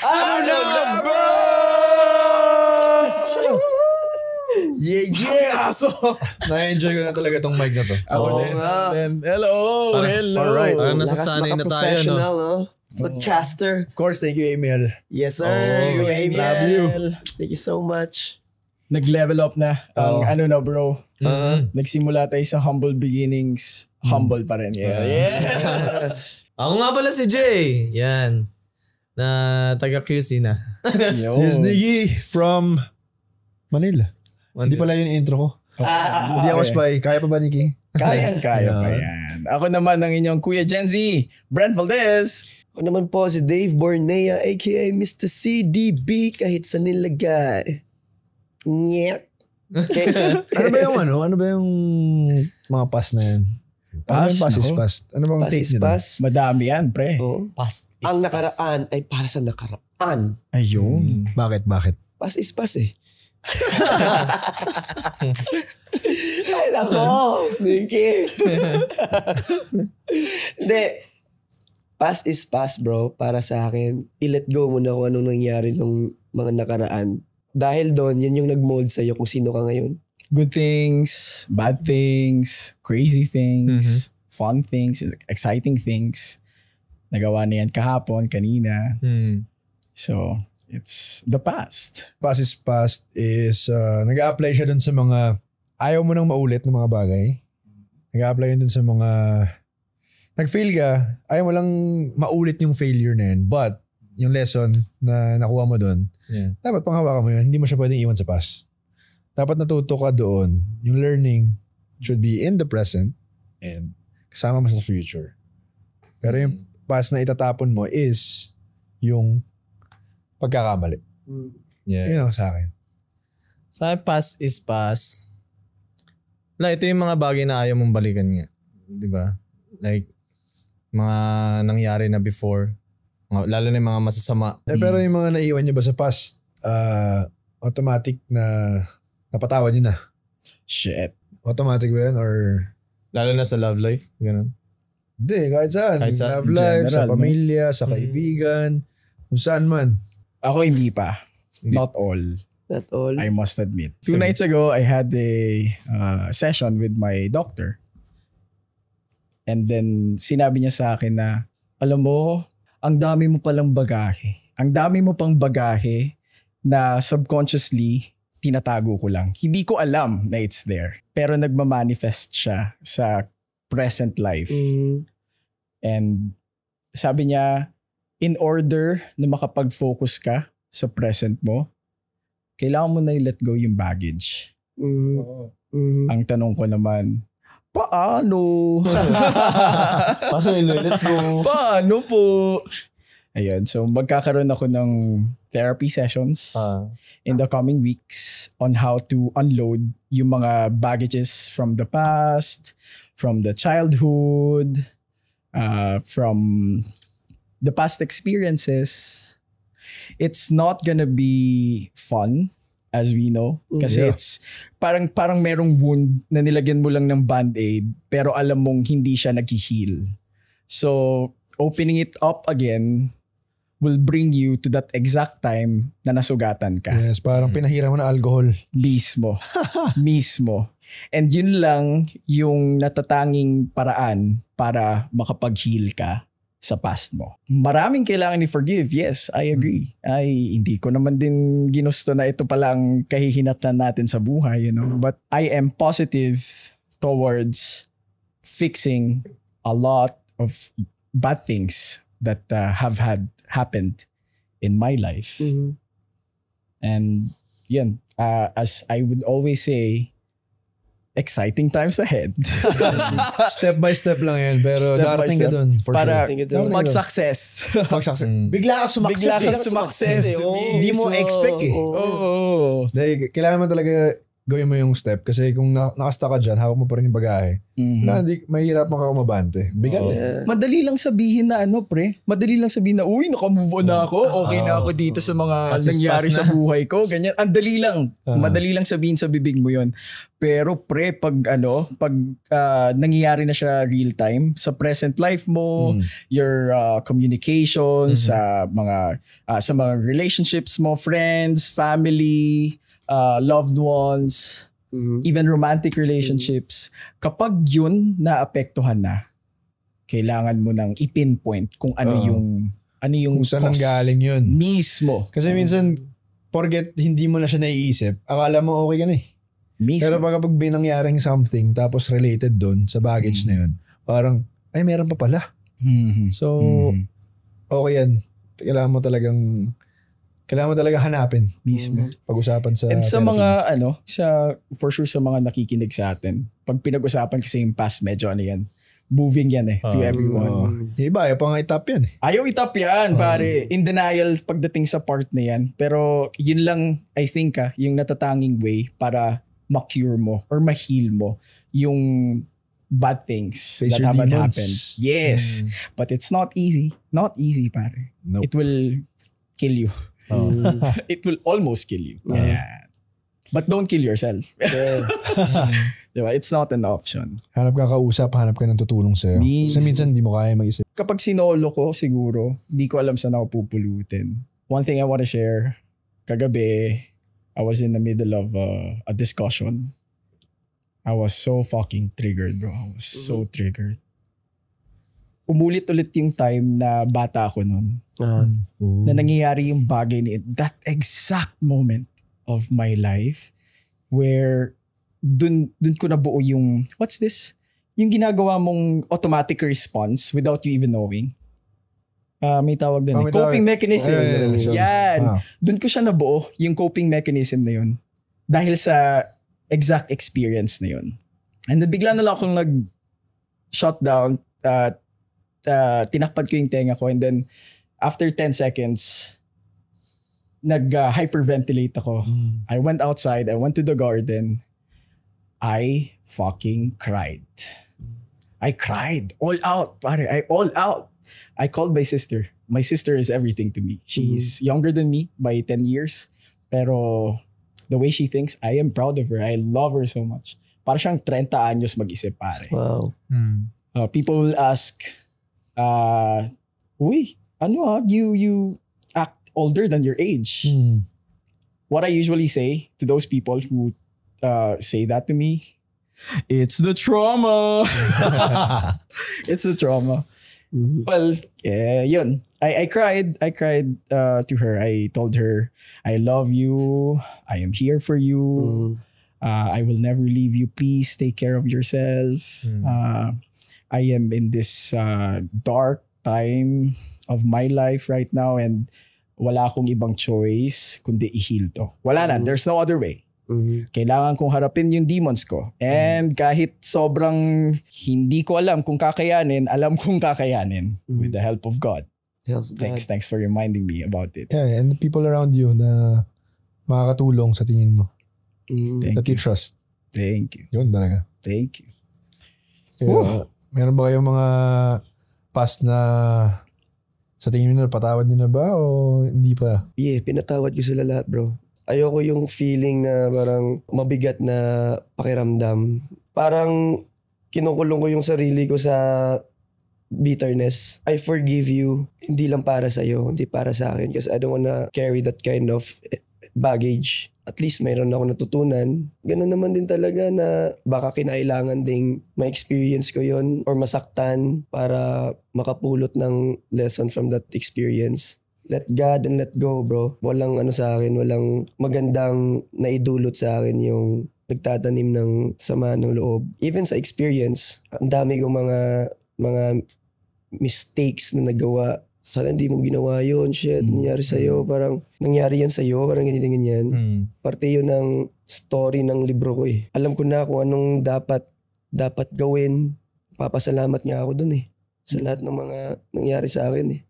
Ano na, bro? Yeah. Aso. Na-enjoy ko na talaga tong mic na to. Ako din. Hello. Alright. Parang nasasanay na tayo, no? Podcaster. Of course, thank you, Emil. Yes, sir. Emil. Love you. Thank you so much. Nag-level up na ang ano na, bro. Nagsimula tayo sa humble beginnings. Humble pa rin. Yeah. Ako nga pala si Jay. Yan. Na taga QC na. This Niggy from Manila. Hindi pala yung intro ko. Hindi ako spy. Kaya pa ba, Nikki? Kaya pa yan. Ako naman ang inyong Kuya Gen Z, Brent Valdez. Ako naman po si Dave Bornea aka Mr. CDB kahit sa nilagay. Nyek. Okay. Ano ba yung mga pass na yan? Pass, pass is no? pass. Ano bang Pass take is nyo? pass. Madami yan, pre. Oh. Past is Ang past. nakaraan ay para sa nakaraan. Ayun. Bakit? Pass is pass eh. Ay nako, Nicky. Hindi. Pass is pass, bro. Para sa akin, i-let go mo na kung anong nangyari nung mga nakaraan. Dahil doon, yun yung nag-mold sa'yo kung sino ka ngayon. Good things, bad things, crazy things, fun things, exciting things. Nagawa na yan kahapon, kanina. So, it's the past. Pass is past is nag-a-apply siya dun sa mga ayaw mo nang maulit ng mga bagay. Nag-a-apply yun dun sa mga nag-fail ka, ayaw mo lang maulit yung failure na yun. But, yung lesson na nakuha mo dun, dapat panghawakan mo yun. Hindi mo siya pwedeng iwan sa past. Dapat natuto ka doon. Yung learning should be in the present and kasama mo sa future. Pero yung past na itatapon mo is yung pagkakamali. Yes. Yun ang sa akin. Sa akin, past is past. Ito yung mga bagay na ayaw mong balikan nga. Diba? Like, mga nangyari na before. Lalo na yung mga masasama. Pero yung mga naiwan niyo ba sa past, automatic na napatawad niyo na? Shit. Automatic ba yan? Or Lalo na sa love life. Ganun. hindi, kahit saan. Kahit saan. Love life, sa General, no? pamilya, sa kaibigan, kung saan man. Ako hindi pa. Hindi. Not all. Not all. I must admit. 2 nights ago, I had a session with my doctor. And then, sinabi niya sa akin na, alam mo, ang dami mo palang bagahe. Ang dami mo pang bagahe na subconsciously, tinatago ko lang. Hindi ko alam na it's there. Pero nagmamanifest siya sa present life. And sabi niya, in order na makapag-focus ka sa present mo, kailangan mo na i-let go yung baggage. Ang tanong ko naman, paano? Paano i-let go? Paano po? Ayun, so magkakaroon ako ng therapy sessions in the coming weeks on how to unload yung mga baggages from the past, from the childhood, from the past experiences. It's not gonna be fun, as we know. Kasi it's parang merong wound na nilagyan mo lang ng band-aid pero alam mong hindi siya nag-heal. So, opening it up again will bring you to that exact time na nasugatan ka. Yes, parang pinahiram mo na alcohol. Mismo. Mismo. And yun lang yung natatanging paraan para makapag-heal ka sa past mo. Maraming kailangan i-forgive. Yes, I agree. Ay, hindi ko naman din ginusto na ito palang kahihinatnan natin sa buhay, you know. But I am positive towards fixing a lot of bad things that have happened in my life. And yun, as I would always say, exciting times ahead. Step by step lang yan. Pero Step by darating ka step. dun. For Para sure. mag-success. Mag-success. Bigla ka sumakses. Bigla eh. kang sumakses. Hindi mo expect eh. Oo. Dahil kailangan mo talaga gawin mo yung step. Kasi kung nakasta ka dyan, hawak mo pa rin yung bagahe. Mahirap makakumabante. Bigat Madali lang sabihin na pre. Madali lang sabihin na, uy, nakamove on na ako. Okay na ako dito sa mga nangyari sa buhay ko. Ganyan. Ang dali lang. Madali lang sabihin sa bibig mo yon. Pero pre, pag nangyayari na siya real time, sa present life mo, your communications, sa mga relationships mo, friends, family, loved ones, even romantic relationships, kapag yun naapektuhan na, kailangan mo nang i-pinpoint kung ano yung kung saan galing yun. Mismo. Kasi minsan, forget, hindi mo na siya naiisip. Akala mo okay ka na eh. Mismo. Pero pag nangyaring something, tapos related doon sa baggage na yun, parang, ay meron pa pala. So, okay yan. Kailangan mo talaga hanapin. Mismo. Pag-usapan sa and sa therapy. mga for sure sa mga nakikinig sa atin, pag pinag-usapan kasi yung past, medyo yan, moving yan to everyone. Yung iba, ayaw pa nga itap yan eh. Ayaw itap yan, pare. In denial pagdating sa part na yan. Pero yun lang, I think, yung natatanging way para ma-cure mo or ma-heal mo yung bad things Face that your haven't demons. happened. Yes. But it's not easy. Not easy, pare. Nope. It will kill you. It will almost kill you. Yeah. But don't kill yourself. Diba? It's not an option. Hanap ka kausap, hanap ka ng tutulong sa'yo. Kasi minsan hindi mo kaya mag-isip. Kapag sinolo ko, siguro, di ko alam saan ako pupulutin. One thing I want to share, kagabi, I was in the middle of a discussion. I was so fucking triggered, bro. I was so triggered. Umulit-ulit yung time na bata ako nun. Na nangyayari yung bagay ni that exact moment of my life where dun ko nabuo yung, what's this? Yung ginagawa mong automatic response without you even knowing. May tawag din. Coping mechanism. Yan. Dun ko siya nabuo, yung coping mechanism na yun. Dahil sa exact experience na yun. And then bigla na lang akong nag-shutdown, tinakpan ko yung tenga ko, and then after 10 seconds, nag-hyperventilate ako. I went outside, I went to the garden, I fucking cried. I cried. All out, pare. All out. I called my sister. My sister is everything to me. She's younger than me by 10 years. Pero the way she thinks, I am proud of her. I love her so much. Para siyang 30 anyos mag-isip, pare. Wow. People will ask, uy, you act older than your age. What I usually say to those people who say that to me, it's the trauma. It's the trauma. Well, yun. I cried to her. I told her, I love you. I am here for you. I will never leave you. Please take care of yourself. I am in this dark time of my life right now, and wala akong ibang choice kundi i-heal to. Wala na. There's no other way. Kailangan kong harapin yung demons ko. And kahit sobrang hindi ko alam kung kakayanin, alam kong kakayanin with the help of God. Thanks for reminding me about it. Yeah, and the people around you na makakatulong sa tingin mo. That you trust. Thank you. Yun talaga. Thank you. Meron ba kayong mga past na sa tingin mo patawad niyo na ba o hindi pa? Yeah, pinatawad ko sila lahat, bro. Ayoko yung feeling na parang mabigat na pakiramdam. Parang kinukulong ko yung sarili ko sa bitterness. I forgive you. Hindi lang para sa'yo, hindi para sa akin. Kasi I don't wanna carry that kind of baggage. At least mayroon ako natutunan. Ganun naman din talaga na baka kinailangan ding ma-experience ko yon or masaktan para makapulot ng lesson from that experience. Let God and let go, bro. Walang sa akin, walang magandang naidulot sa akin yung nagtatanim ng sama ng loob. Even sa experience, ang dami kong mga mistakes na nagawa. Sana hindi mo ginawa yun, shit, nangyari sa'yo. Parang nangyari yan sa'yo, parang ganyan. Parte yun ng story ng libro ko eh. Alam ko na kung anong dapat gawin. Papasalamat nga ako dun eh. Sa lahat ng mga nangyari sa akin eh.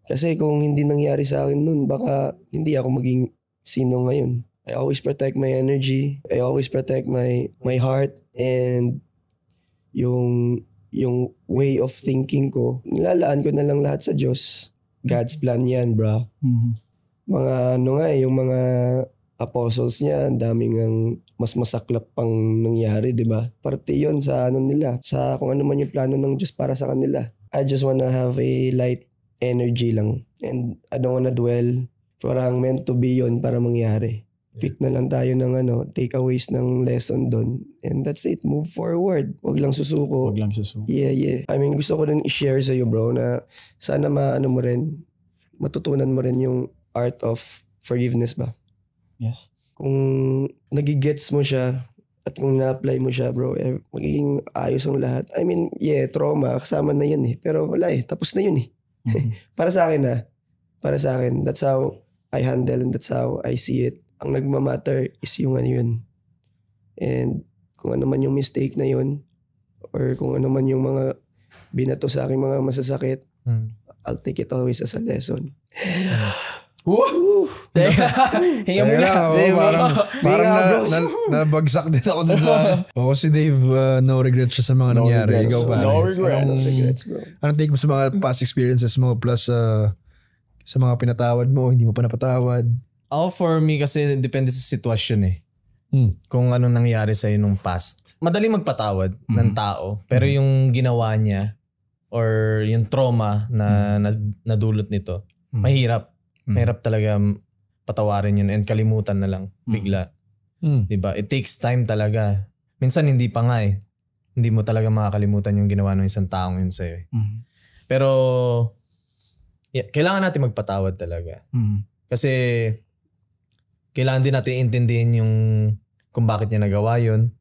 Kasi kung hindi nangyari sa akin nun, baka hindi ako maging sino ngayon. I always protect my energy. I always protect my heart. And yung way of thinking ko, nilalaan ko na lang lahat sa Diyos. God's plan yan, bro. Mga yung mga apostles niya, ang daming ang mas masaklap pang nangyari, di ba? Parte yun sa nila, sa kung ano man yung plano ng Diyos para sa kanila. I just wanna have a light energy lang. And I don't wanna dwell. Parang meant to be yun para mangyari. Pick na lang tayo ng takeaways ng lesson doon. And that's it. Move forward. Wag lang susuko. Yeah. I mean, gusto ko rin i-share sa iyo, bro, na sana matutunan mo rin yung art of forgiveness ba? Yes. Kung nagigets mo siya at kung na-apply mo siya, bro, magiging ayos ang lahat. I mean, trauma, kasama na yun eh. Pero wala tapos na yun eh. Para sa akin, that's how I handle and that's how I see it. Ang nagmamatter is yung yun. And kung ano man yung mistake na yun, or kung ano man yung mga binato sa aking mga masasakit, I'll take it always as a lesson. Teka, hinga mo na. Parang nabagsak din ako dun sa... si Dave, no regrets siya sa mga nangyari. Ikaw pa. No regrets, bro. Anong take mo sa mga past experiences mo plus sa mga pinatawad mo, hindi mo pa napatawad? For me kasi depende sa sitwasyon eh. Kung anong nangyari sa'yo nung past. Madali magpatawad ng tao. Pero yung ginawa niya or yung trauma na nadulot nito, mahirap. Mahirap talaga patawarin yun and kalimutan na lang bigla. Diba? It takes time talaga. Minsan hindi pa nga eh. Hindi mo talaga makakalimutan yung ginawa ng isang taong yun sa'yo eh. Pero kailangan natin magpatawad talaga. Kasi kailangan din natin intindihin yung kung bakit niya nagawa yun.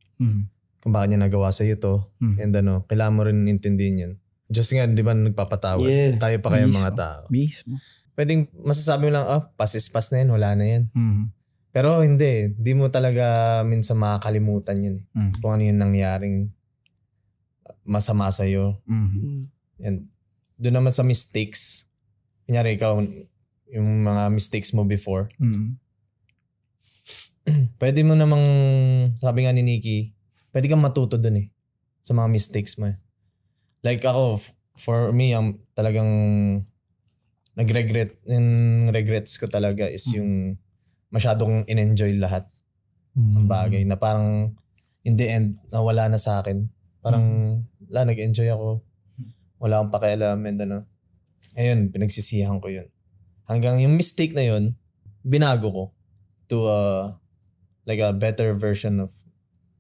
Kung bakit niya nagawa sa'yo to. And kailangan mo rin intindihin yun. Diyos nga, di ba nagpapatawad? Yeah. Tayo pa kaya mga tao. Mismo. Pwedeng masasabi mo lang, past is past na yan, wala na yan. Pero hindi. Di mo talaga minsan makakalimutan yun. Kung ano yung nangyaring masama sa'yo. And doon naman sa mistakes, kunyari ikaw, yung mga mistakes mo before, pwede mo namang, sabi nga ni Nikki, pwede kang matuto dun eh, sa mga mistakes mo. Like ako, for me, ang talagang yung regrets ko talaga is yung masyadong in-enjoy lahat ng bagay na parang in the end, nawala na sa akin. Parang, nag-enjoy ako. Wala akong pakialam and ayun, pinagsisihan ko yun. Hanggang yung mistake na yun, binago ko to like a better version of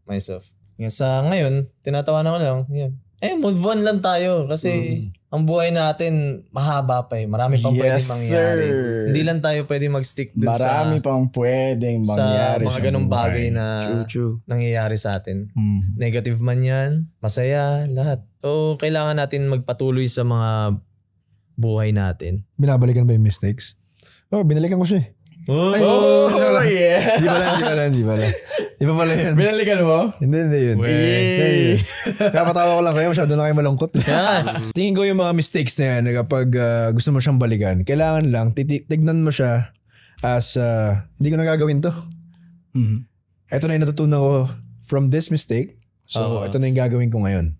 myself. Yung sa ngayon, tinatawanan ko lang, yun. Move on lang tayo kasi ang buhay natin mahaba pa eh. Marami pang pwedeng mangyari. Hindi lang tayo pwedeng mag-stick dun Marami pang pwedeng mangyari sa mga ganung bagay na nangyayari sa atin. Negative man yan, masaya, lahat. So, kailangan natin magpatuloy sa mga buhay natin. Binabalikan ba yung mistakes? Binalikan ko siya eh. Yeah. Di ba pala yun? Binalikan mo? Hindi yun. Kapatawa ko lang kayo, masyado na kayo malungkot. Tingin ko yung mga mistakes na yan, kapag gusto mo siyang balikan, kailangan lang, tignan mo siya as, hindi ko na gagawin to. Ito na yung natutunan ko from this mistake. So, ito na yung gagawin ko ngayon.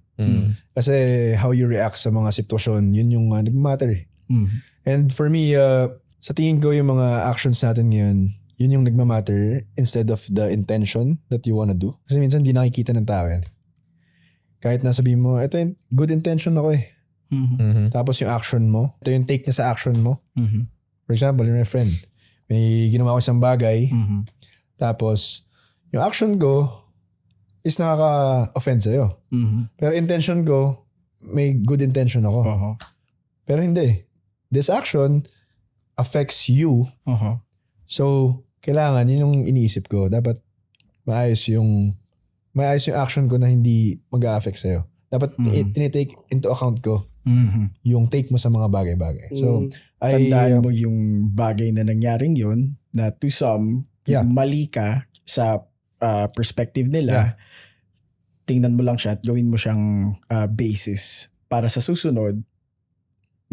Kasi how you react sa mga sitwasyon, yun yung nag-matter eh. And for me, sa tingin ko yung mga actions natin ngayon, yun yung nagmamatter instead of the intention that you wanna do. Kasi minsan di nakikita ng tao yan. Kahit nasabihin mo, ito yung good intention ako eh. Tapos yung action mo, ito yung take niya sa action mo. For example, you're my friend. May ginawa ko isang bagay. Tapos, yung action ko is nakaka-offend sa'yo. Pero intention ko, may good intention ako. Pero hindi. This action affects you. So, kailangan, yun yung iniisip ko. Dapat maayos yung action ko na hindi mag-a-affect sa'yo. Dapat tinitake into account ko yung take mo sa mga bagay-bagay. So, tandaan mo yung bagay na nangyaring yun na to some, mali ka sa perspective nila. Tingnan mo lang siya at gawin mo siyang basis para sa susunod,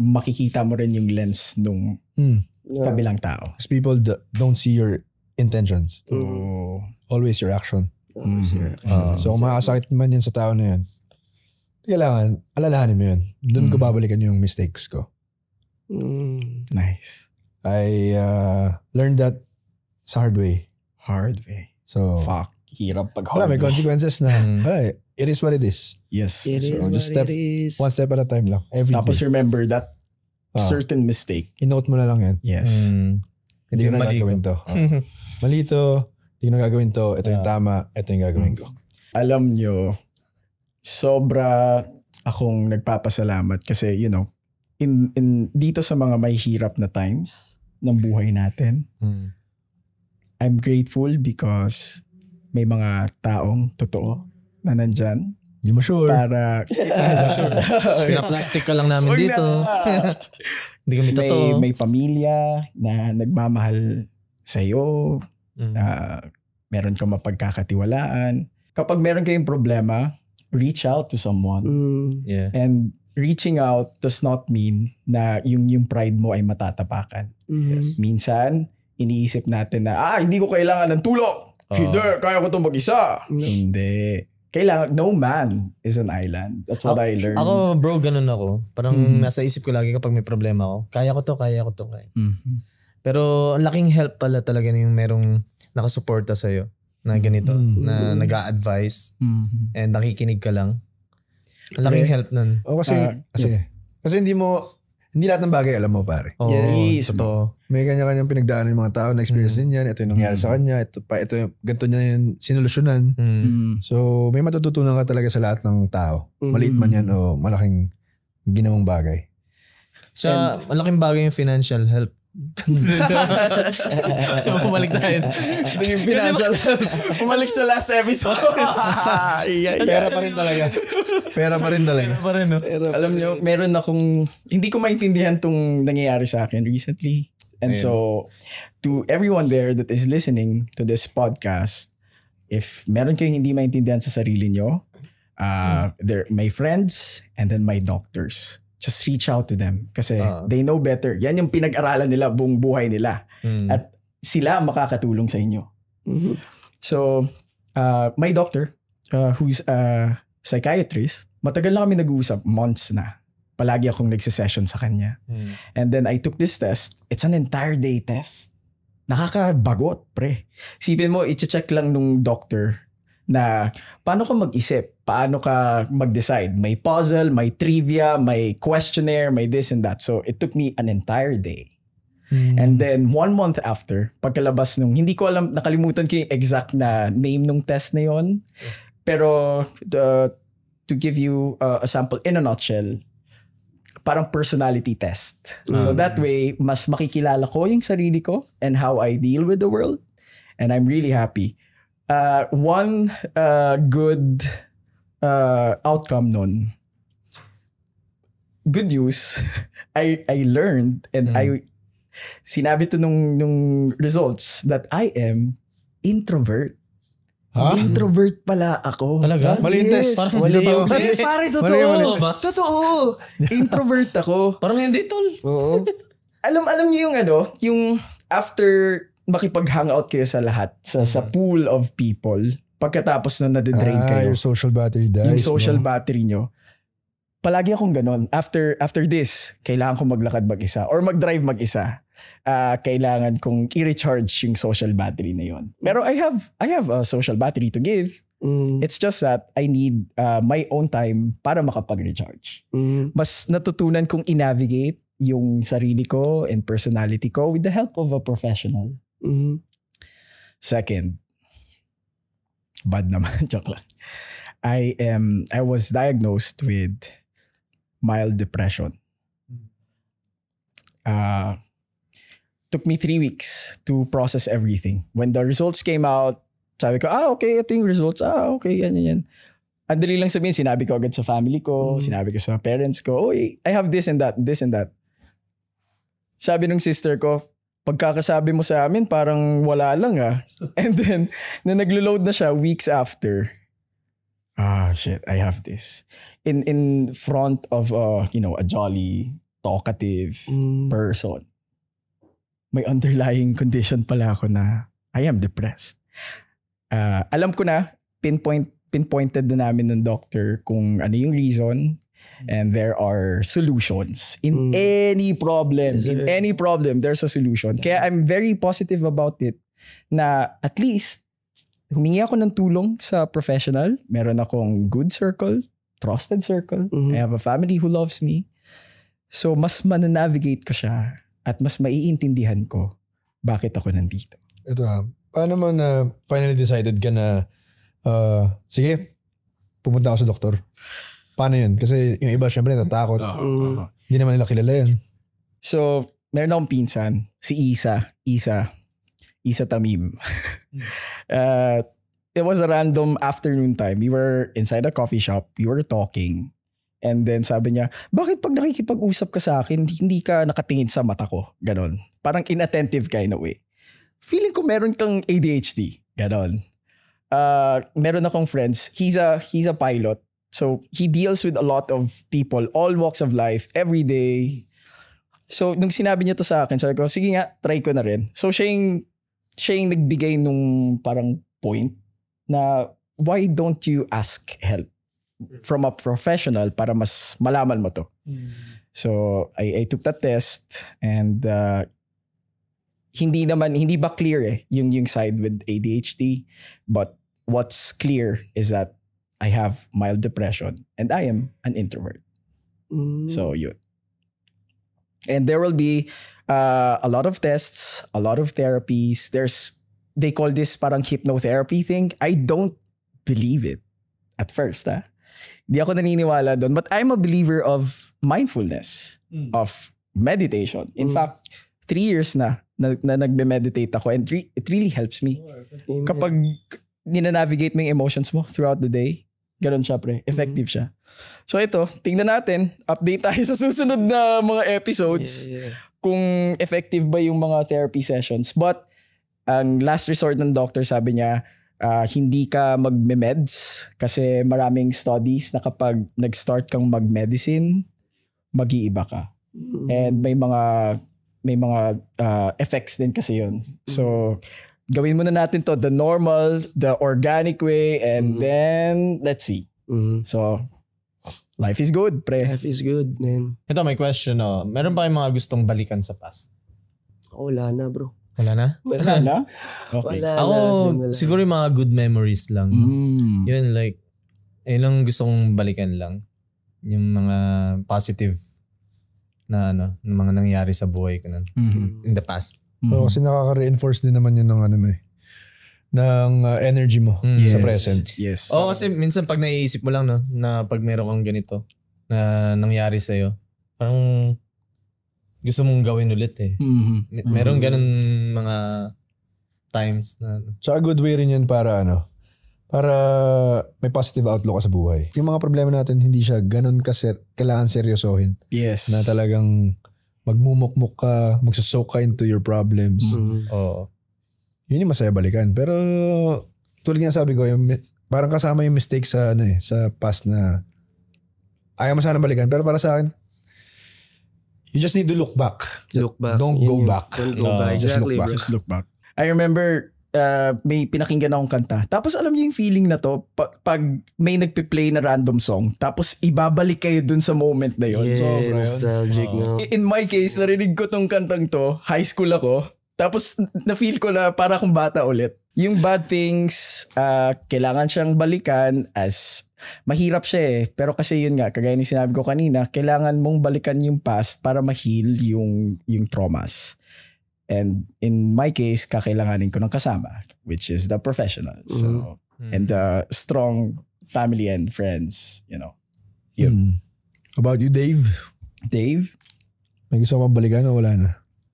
makikita mo rin yung lens nung kabilang tao. Because people don't see your intentions. Always your action. So kung makasakit man yan sa tao na yan, kailangan, alalahanin mo yun. Doon ko babalikan yung mistakes ko. Nice. I learned that sa hard way. Hard way. So, Fuck. Hirap pag wala, hard may way. consequences na. Wala, it is what it is. Yes. It is So, what just step, it is. one step at a time lang. Every Tapos day. remember that certain mistake. I-note mo na lang yan. Yes. Hindi ko na mali ko. gagawin to. Mali to. Hindi ko na gagawin to. Ito yung tama. Ito yung gagawin ko. Alam nyo, sobra akong nagpapasalamat kasi, you know, in dito sa mga may hirap na times ng buhay natin, I'm grateful because may mga taong totoo na nandyan Hindi mo sure. para Pinaplastic ka lang namin dito. Hindi kami totoo. may pamilya na nagmamahal sa'yo, meron kang mapagkakatiwalaan. Kapag meron kayong problema, reach out to someone. Yeah. And reaching out does not mean na yung pride mo ay matatapakan. Minsan, iniisip natin na, hindi ko kailangan ng tulong. Hindi, kaya ko ito mag-isa. Hindi. Kailangan, no man is an island. That's what I learned. Ako bro, ganun ako. Parang nasa isip ko lagi kapag may problema ako. Kaya ko to. Pero ang laking help pala talaga na yung merong nakasuporta sa'yo na ganito. Na nag-a-advise. And nakikinig ka lang. Ang laking help nun. Kasi hindi lahat ng bagay alam mo, pare. Oh, Yes, totoo. May kanya-kanyang pinagdaanan ng mga tao na experience din yan. Ito yung nangyari sa kanya. Ito yung ganito niya yung sinolusyonan. So, may matututunan ka talaga sa lahat ng tao. Maliit man yan o malaking ginawang bagay. Malaking bagay yung financial help. Pumalik tayo. Yung financial Pumalik sa last episode. Pera pa rin talaga. Alam nyo, meron akong, hindi ko maintindihan tong nangyayari sa akin recently. And so, to everyone there that is listening to this podcast, if meron kayong hindi maintindihan sa sarili nyo, my friends and then my doctors, just reach out to them kasi they know better. Yan yung pinag-aralan nila buong buhay nila. At sila ang makakatulong sa inyo. So, my doctor, who's a psychiatrist, matagal na kami nag-uusap, months na. Palagi akong nagsisession sa kanya. And then I took this test. It's an entire day test. Nakakabagot, pre. Sipin mo, i-check lang nung doctor na paano ka mag-isip, paano ka mag-decide. May puzzle, may trivia, may questionnaire, may this and that. So it took me an entire day. And then 1 month after, pagkalabas nung, hindi ko alam, nakalimutan ko yung exact na name nung test na yon. Pero to give you a sample in a nutshell, parang personality test. So that way, mas makikilala ko yung sarili ko and how I deal with the world. And I'm really happy. One good outcome nun, good news, I learned and sinabi to nung results that I am introvert. Introvert pala ako. Talaga? Mali yung test. Mali yung Pare, totoo. Totoo. Introvert ako. Parang hindi tol. Oo. Alam niyo yung yung after makipag-hangout kayo sa lahat, sa pool of people, pagkatapos na nade-drain kayo. Your social battery dies. Yung social battery nyo. Palagi akong ganon. After this, kailangan kong maglakad mag-isa or mag-drive mag-isa. Kailangan kong i-recharge yung social battery na yon. Pero I have a social battery to give. It's just that I need my own time para makapag-recharge. Mas natutunan kong i-navigate yung sarili ko and personality ko with the help of a professional. Second, bad naman, joke lang. I was diagnosed with mild depression. Took me 3 weeks to process everything. When the results came out, sabi ko, okay, ito yung results. Okay, yan. Ang dali lang sabihin, sinabi ko agad sa family ko, sinabi ko sa parents ko, I have this and that. Sabi ng sister ko, pagkakasabi mo sa amin, parang wala lang And then, na naglo-load na siya weeks after, shit, I have this. In front of a jolly, talkative person. May underlying condition pala ako na I am depressed. Alam ko na, pinpoint pinpointed na namin ng doctor kung ano yung reason, and there are solutions. In any problem, there's a solution. Kaya I'm very positive about it na at least humingi ako ng tulong sa professional. Meron akong good circle, trusted circle. I have a family who loves me. So mas mananavigate ko siya at mas maiintindihan ko bakit ako nandito. Ito paano mo na finally decided ka na sige, pumunta ako sa doktor? Paano yun? Kasi yung iba syempre natatakot. Hindi naman nila kilala yun. So, meron akong pinsan, si Isa Tamim. It was a random afternoon time. We were inside a coffee shop. We were talking. And then sabi niya, bakit pag nakikipag-usap ka sa akin, hindi ka nakatingin sa mata ko? Ganon. Parang inattentive ka in a way. Feeling ko meron kang ADHD. Ganon. Meron akong friends. He's a pilot. So, he deals with a lot of people, all walks of life, every day. So, nung sinabi niya to sa akin, sabi ko, sige nga, try ko na rin. So, siya yung nagbigay nung parang point na why don't you ask help from a professional para mas malaman mo to. So, I took that test and hindi ba clear yung side with ADHD, but what's clear is that I have mild depression and I am an introvert. So, yun. And there will be a lot of tests, a lot of therapies. They call this parang hypnotherapy thing. I don't believe it at first. Hindi ako naniniwala doon. But I'm a believer of mindfulness, of meditation. In fact, 3 years na nagbe-meditate ako and it really helps me. Kapag ninanavigate mo yung emotions mo throughout the day, ganun siya pre. Effective siya. So ito, tingnan natin. Update tayo sa susunod na mga episodes kung effective ba yung mga therapy sessions. But ang last resort ng doctor sabi niya, hindi ka mag-meds kasi maraming studies na kapag nag-start kang mag-medicine, mag-iiba ka. And may mga effects din kasi yun. So, gawin muna natin to the normal, the organic way, and then let's see. So, life is good, pre. Life is good, man. Ito, may question. Meron ba kayong mga gustong balikan sa past? Wala na, bro. Wala na? Wala na? Okay. Wala Ako, na. siguro yung mga good memories lang. Yun, like, yun lang gusto kong balikan lang. Yung mga positive na ng mga nangyari sa buhay ko nun. In the past. So, kasi nakaka-reinforce din naman yun ng energy mo sa present. Yes. Kasi minsan pag naiisip mo lang na pag meron kang ganito na nangyari sa'yo, parang gusto mong gawin ulit eh. Meron ganun mga times na So, a good way rin yun para may positive outlook ka sa buhay. Yung mga problema natin, hindi siya ganun kailangan seryosohin. Yes. Na talagang magmumukmuk ka, magsasoak ka into your problems. Yun yung masaya balikan. Pero tulad nga sabi ko, parang kasama yung mistake sa past na ayaw mo sana balikan. Pero para sa akin, you just need to look back. Look back. Don't go back. Don't go back. Exactly, bro. Just look back. I remember may pinakinggan akong kanta. Tapos alam niyo yung feeling na to, pag may nagpe-play na random song, tapos ibabalik kayo dun sa moment na yun. Yeah, nostalgic no. In my case, narinig ko tong kantang to, high school ako, tapos na-feel ko na para akong bata ulit. Yung bad things, kailangan siyang balikan as mahirap siya eh. Pero kasi yun nga, kagaya ni sinabi ko kanina, kailangan mong balikan yung past para ma-heal yung traumas. And in my case, kakailanganin ko ng kasama, which is the professionals. So, and the strong family and friends, Yun. About you, Dave? Dave? May gusto ka balikan o wala na?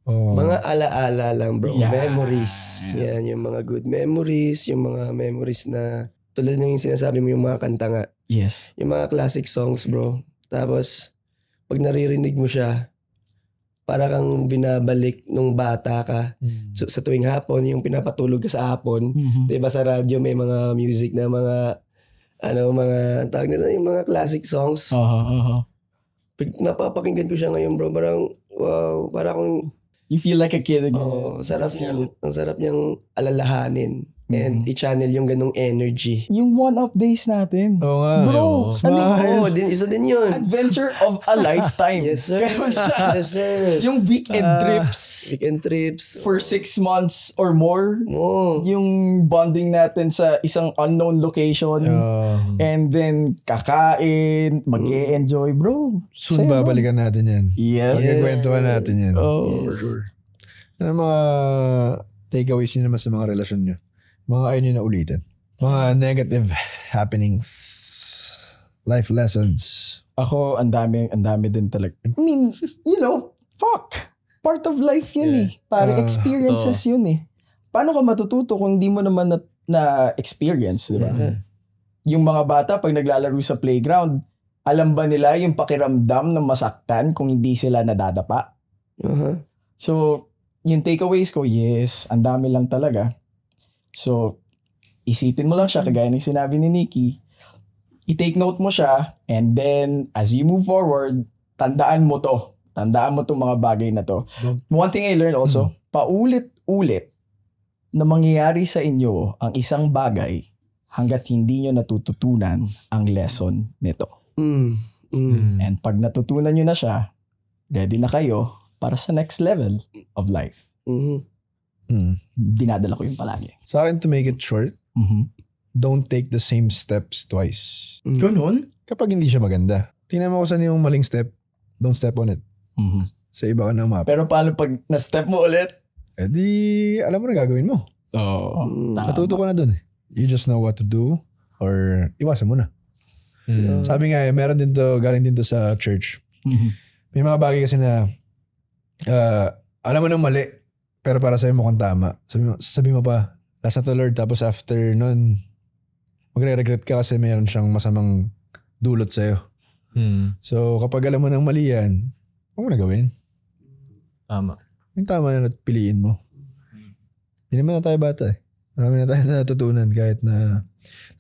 Mga alaala lang, bro. Yeah. Memories. Yan, yung mga good memories, yung mga memories na tulad ng sinasabi mo yung mga kanta nga. Yes. Yung mga classic songs, bro. Tapos, pag naririnig mo siya, para kang binabalik nung bata ka. Sa tuwing hapon, yung pinapatulog ka sa hapon. Diba sa radyo may mga music na mga tawag nila yung mga classic songs. Pag napapakinggan ko siya ngayon, bro, parang wow, parang you feel like a kid again. Sarap yan. Ang sarap niyang alalahanin. and i-channel yung ganong energy. Yung one-up days natin. Oo nga. Bro, Isa din yun. adventure of a lifetime. Yes, sir. Yes, sir. Yung weekend trips Weekend trips. for 6 months or more. Oh. Yung bonding natin sa isang unknown location. And then, kakain, mag-e-enjoy, bro. Soon Saya, babalikan natin yan. Yes. Pagkakwentuhan natin yan. Oh. For sure. Ano mga takeaways nyo naman sa mga relasyon nyo? Mga ayaw nyo na ulitin. Mga negative happenings. Life lessons. Ako, ang dami din talaga. I mean, fuck. Part of life yun eh. Para experiences yun eh. Paano ka matututo kung hindi mo naman na-experience, di ba? Yung mga bata, pag naglalaro sa playground, alam ba nila yung pakiramdam ng masaktan kung hindi sila nadadapa? So, yung takeaways ko, yes, ang dami lang talaga. So, isipin mo lang siya, kagaya ng sinabi ni Nikki, i-take note mo siya, and then, as you move forward, tandaan mo to. Tandaan mo tong mga bagay na to. One thing I learned also, paulit-ulit na mangyayari sa inyo ang isang bagay hanggat hindi nyo natututunan ang lesson nito. And pag natutunan nyo na siya, ready na kayo para sa next level of life. Dinadala ko yung palagi. Sa akin, to make it short, don't take the same steps twice. Ganun? Kapag hindi siya maganda. Tingnan mo kung saan yung maling step, don't step on it. Sa iba ka na map. Pero paano pag na-step mo ulit? Eh di, alam mo na gagawin mo. Natuto ko na dun eh. You just know what to do or iwasan mo na. Sabi nga meron din to, galing din to sa church. May mga bagay kasi na alam mo nang mali, pero para sa'yo mukhang tama. Sabi mo pa, last na to Lord, tapos after nun, magre-regret ka kasi mayroon siyang masamang dulot sa'yo. So kapag alam mo nang mali yan, huwag mo na gawin. Tama. Yung tama na piliin mo. Hindi naman na tayo bata eh. Marami na tayo natutunan kahit na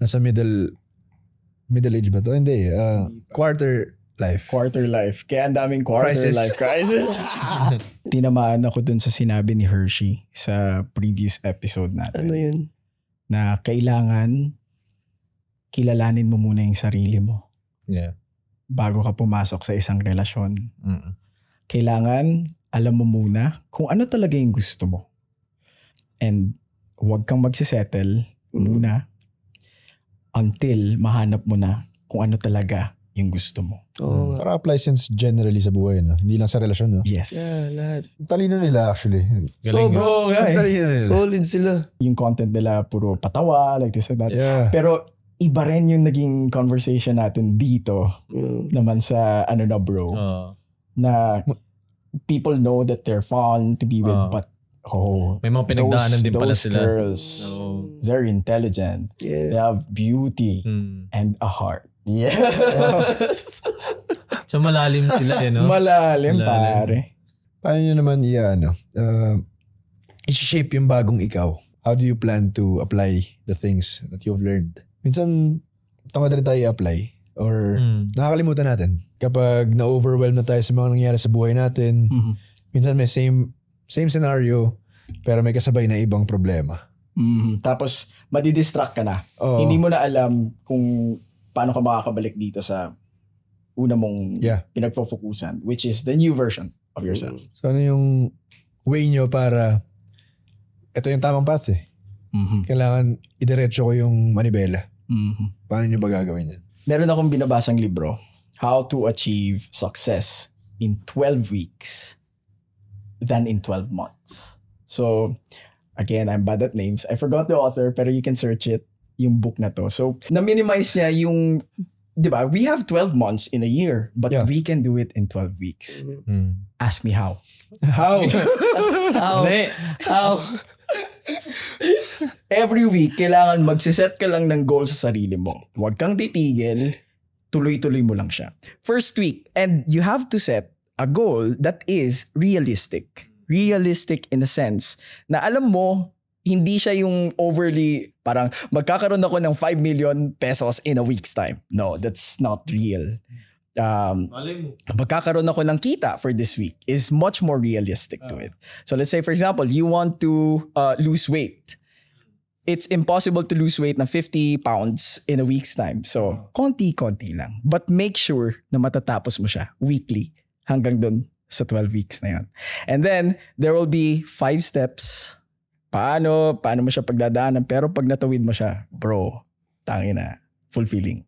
nasa middle age ba to? Hindi. Quarter life. Kaya ang daming quarter life crisis. Tinamaan ako dun sa sinabi ni Hershey sa previous episode natin. Ano yun? Na kailangan kilalanin mo muna yung sarili mo. Yeah. Bago ka pumasok sa isang relasyon. Kailangan alam mo muna kung ano talaga yung gusto mo. And huwag kang magsisettle muna until mahanap mo na kung ano talaga yung gusto mo. Para apply sense generally sa buhay, no? Hindi lang sa relasyon, no? Yes. Yeah, lahat. Talino nila actually. Galing bro, Talino nila. Solid sila. Yung content nila puro patawa, like this and that. Yeah. Pero iba rin yung naging conversation natin dito naman sa ano na bro. Na people know that they're fun to be with but may mga pinagdaanan din pala sila. Girls, very intelligent. Yeah. They have beauty and a heart. Yes. So malalim sila eh, no? Malalim pare. Paano nyo naman i-shape yung bagong ikaw? How do you plan to apply the things that you've learned? Minsan, tama rin tayo i-apply or nakakalimutan natin. Kapag na-overwhelm na tayo sa mga nangyayari sa buhay natin, minsan may same scenario pero may kasabay na ibang problema. Tapos, madidistract ka na. Hindi mo na alam kung paano ka makakabalik dito sa una mong pinagpo-focusan, which is the new version of yourself. So ano yung way nyo para ito yung tamang path eh. Kailangan idiretso ko yung manibela. Paano nyo ba gagawin yan? Meron akong binabasang libro, How to Achieve Success in 12 Weeks than in 12 Months. So, again, I'm bad at names. I forgot the author, pero you can search it, yung book na to. So, na-minimize niya yung, di ba, we have 12 months in a year, but we can do it in 12 weeks. Ask me how. How? How? Every week, kailangan magsiset ka lang ng goal sa sarili mo. Huwag kang titigil, tuloy-tuloy mo lang siya. First week, and you have to set a goal that is realistic. Realistic in a sense na alam mo, hindi siya yung overly parang magkakaroon ako ng 5 million pesos in a week's time. No, that's not real. Magkakaroon ako ng kita for this week is much more realistic to it. So let's say for example, you want to lose weight. it's impossible to lose weight na 50 pounds in a week's time. So, konti-konti lang. But make sure na matatapos mo siya weekly hanggang dun sa 12 weeks na yun. And then, there will be 5 steps. Paano mo siya pagdadaanan. Pero pag natawid mo siya, bro, tangina, fulfilling.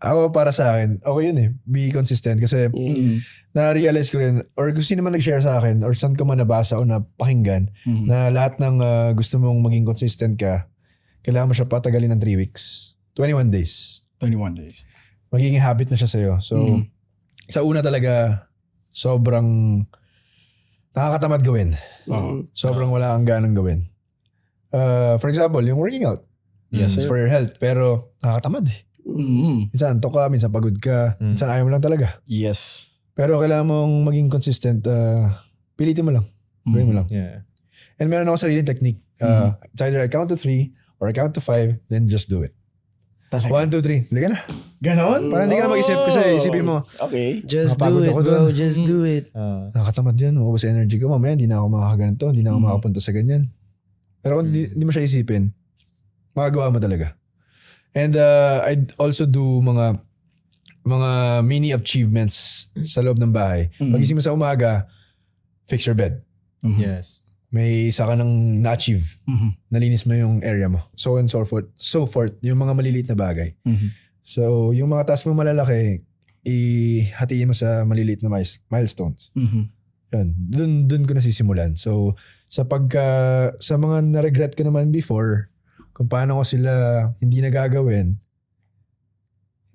Ako para sa akin, okay yun eh. Be consistent kasi na-realize ko rin or kung sino man nag-share sa akin or saan ko man nabasa o napakinggan na lahat ng gusto mong maging consistent ka, kailangan mo siya patagalin ng 3 weeks. 21 days. 21 days. Magiging habit na siya sa'yo. So, sa una talaga, sobrang nakakatamad gawin. Sobrang wala kang ganang gawin. For example, yung working out. Yes, It's for your health. Pero nakakatamad eh. Minsan antok ka, minsan pagod ka, minsan ayaw mo lang talaga. Yes. Pero kailangan mong maging consistent. Pilitin mo lang. Gawin mo lang. Yeah. And meron ako sariling technique. It's either I count to 3 or I count to 5, then just do it. Talaga? 1, 2, 3. Liga na. Ganon? Parang hindi ka na mag-isip kasi isipin mo, Okay. Just do Napagod it, ako bro. dun. Just do it. nakatamad yan. Maubos energy ko. Mamaya hindi na ako makakaganito. Hindi na ako makapunta sa ganyan. Pero kung hindi mo siya isipin, magagawa mo talaga. And I'd also do mga mini achievements sa loob ng bahay. Pagising mo sa umaga, fix your bed. Yes. May isa ka nang na-achieve. Nalinis mo yung area mo. So on so forth. So forth. Yung mga maliliit na bagay. So yung mga task mo malalaki, ihatiin mo sa maliliit na milestones. Yun. Dun ko nasisimulan. So sa mga na-regret ko naman before, kung paano ko sila hindi nagagawin,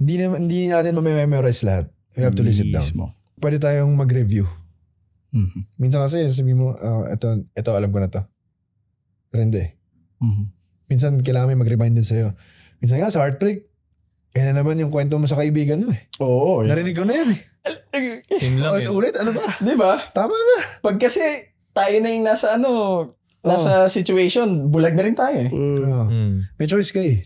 hindi natin ma-memorize lahat. We have to list it down. Pwede tayong mag-review. Minsan kasi sabihin mo, ito alam ko na to. Pero hindi. Minsan kailangan may mag-remind din sa'yo. Minsan nga sa heartbreak, yan na naman yung kwento mo sa kaibigan mo eh. Oo. Narinig ko na yan eh. Same lang eh. Ulit, ano ba? Di ba? Tama na. Pag kasi tayo na yung nasa situation, bulag na rin tayo eh. May choice ka eh.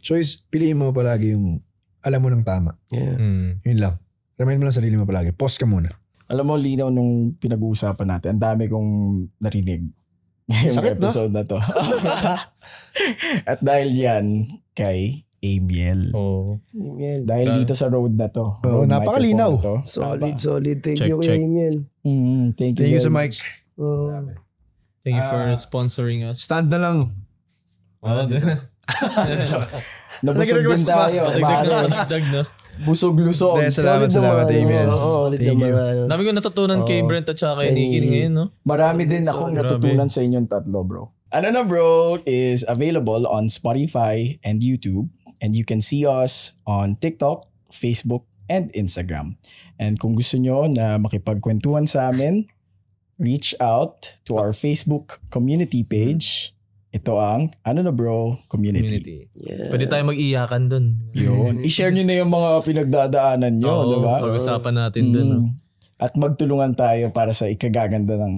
Piliin mo palagi yung alam mo ng tama. Yun lang. Remind mo lang sarili mo palagi. Pause ka muna. Alam mo, linaw nung pinag-uusapan natin, ang dami kong narinig ngayong Sakit, episode na to. At dahil yan kay Amiel. Dahil dito sa road na to. Napakalinaw. Solid. Thank Check, you, check. Amiel. Thank Thank you you sa mic. Thank you for sponsoring us. Stand na lang. Nabusog din tayo. Patagdag na. Busog-lusog. Salamat, Amiel. Solid naman. Dami ko natutunan kay Brent at saka kay Nicky ngayon, no? Marami din akong natutunan sa inyong tatlo, bro. Ano na Bro is available on Spotify and YouTube. And you can see us on TikTok, Facebook, and Instagram. And kung gusto nyo na makipagkwentuhan sa amin, reach out to our Facebook community page. Ito ang Ano na Bro Community. Yeah. Pwede tayo mag-iyakan dun. Yun. I-share nyo na yung mga pinagdadaanan nyo, Oo, di ba? pag-usapan natin dun. No? At magtulungan tayo para sa ikagaganda ng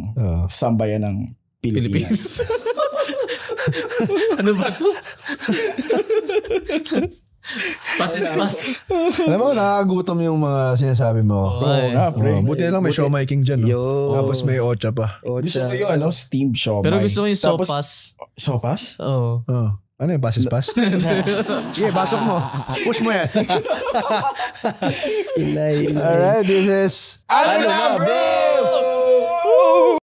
sambayan ng Pilipinas. Ano ba to? Pass is pass. Alam mo, nakakagutom yung mga sinasabi mo. Buti na lang may showmaking dyan. No? Tapos may ocha pa. Gusto ko yung steamed siomai. Pero gusto ko yung Tapos, sopas. Sopas? Oo. Ano yung pass is pass? Sige, pasok mo. Push mo yan. Inay. Alright, this is Ano na Bro?